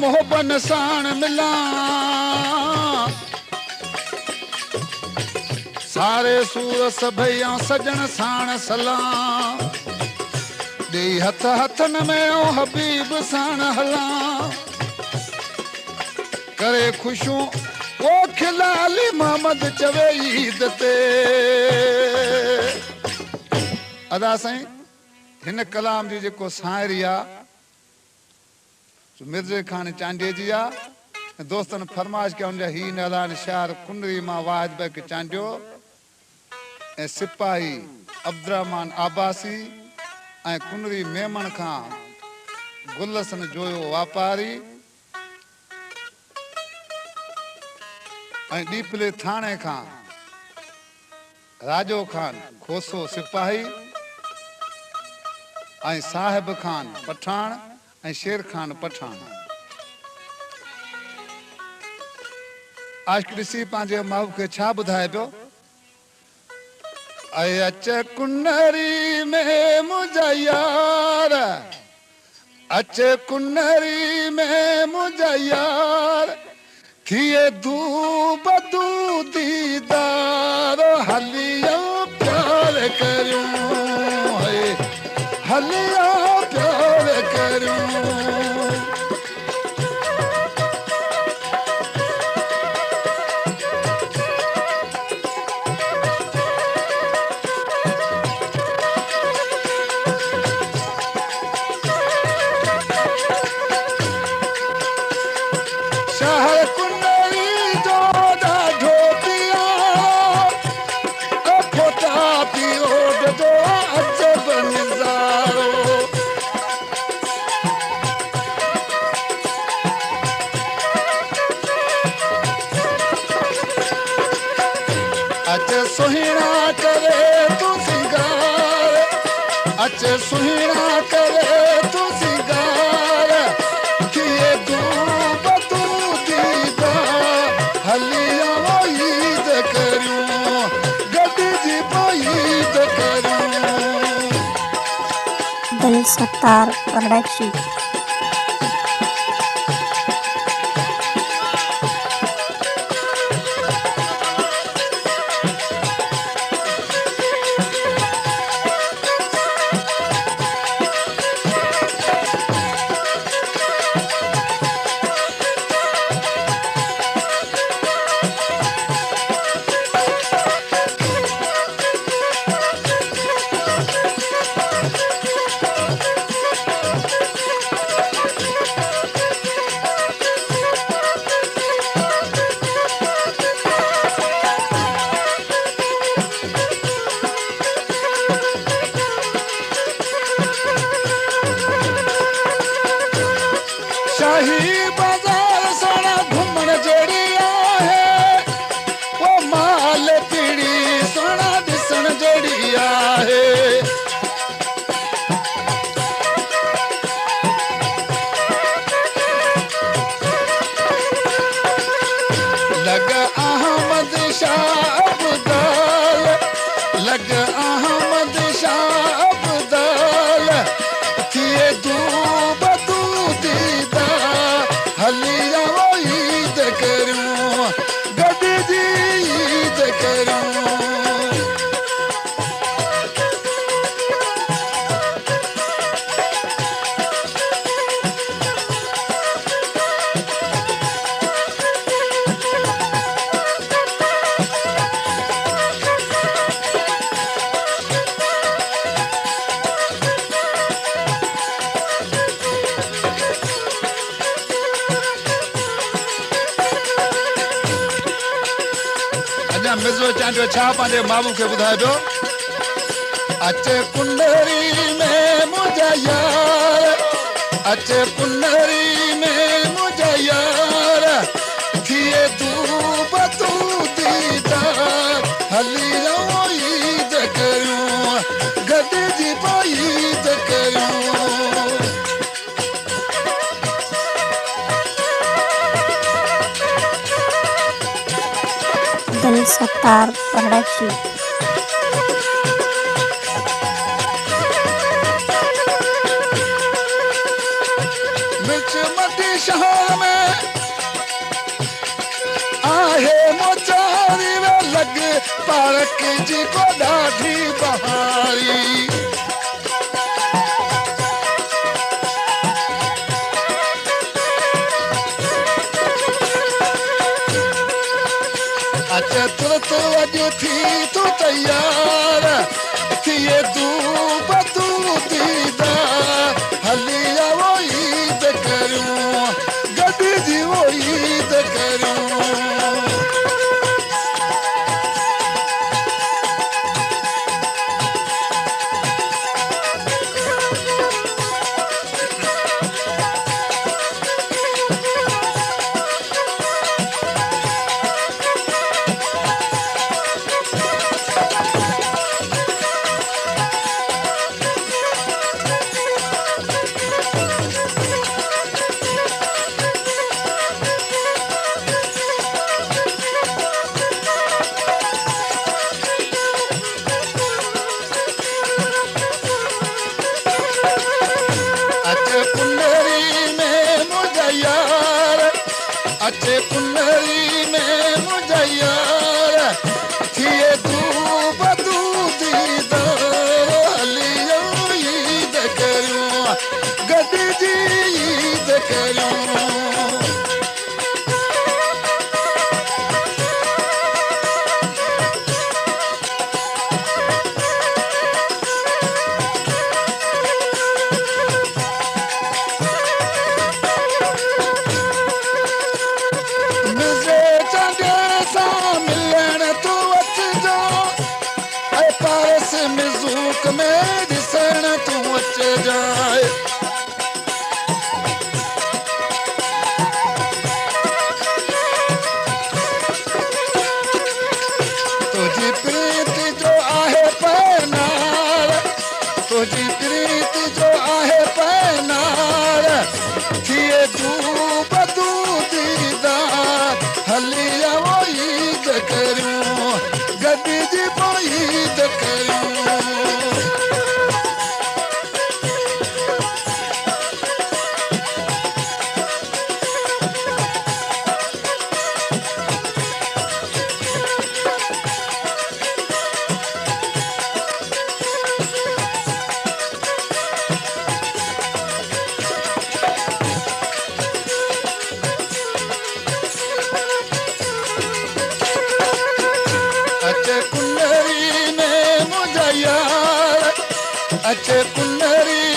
मोहबन साण मिला सारे सूर सभया सजन साण सलाम दे हथ हथन में ओ हबीब साण हला करे खुशूं ओ खिलाली मोहम्मद चवे ईद ते अदा साईं हिन कलाम जी जेको सायरी आ मिर्ज़े खान चांडे जी आ दोस्तन फरमाइश कया उनजा ही नालान शार कुंडरी मां वाहिद बेग चांडियो ए सिपाही अब्दुर्रहमान आबासी ए कुंडरी मेमन खां गुलसन जोयो वापारी ए डीपले थाने खां राजो खान खोसो सिपाही ए साहिब खान पठान ए शेर खान पठान आशिक ॾिसी पंहिंजे महबूब खे छा ॿुधाए पियो अच कुनरी में मुंहिंजा यार अच कुनरी में मुंहिंजा यार थिए दूब दू दीदार हलियो प्यार करियूं हलियो प्यार करियूं सुहिणा करे तू सिंगार अच सुहिणा करे तू सिंगार थिए दूब तू दीदार हलिया ईद करियूं गॾिजी ईद करियूं दिल सत्तार प्रोडक्शन शाही बाजार सारा घुमण जड़ी आहे वो माल पीड़ी सोना दिसण जड़ी आहे लग अहमद शाह अब्दाल लग अहमद शाह अब्दाल थिए दूब तू दीदार हलिया ईद करूं गॾिजी ईद करूं मिर्ज़ो चांडियो छा पंहिंजे महबूब खे ॿुधाए पियो अच कुंडरी में मुंहिंजा यार अच कुंडरी में मुंहिंजा यार थिए दूब तू दीदार हलियो ईद करियूं गॾिजी ईद करियूं दिल सत्तार प्रोडक्शन मिर्च मटी शहर में आहे मोचारी में लग पार्क जी को ॾाढी बहारी अचे तुरत अॼु थी तूं तयार थिए दूब तूं दीदा हली आवो ईद करूं गॾिजी वो ईद करूं अचे पुनरी में मुझा यार थिए दूब तूं दीदा हलियो ईद करूं गॾिजी ईद करूं में ॾिसण तूं अचजाए तुंहिंजी प्रीत जो आहे पैनार तुंहिंजी प्रीत जो आहे पैनार थिए दूब तूं दीदा हली आवो ईद करूं गॾिजी पोइ ईद करूं अचे पुनरी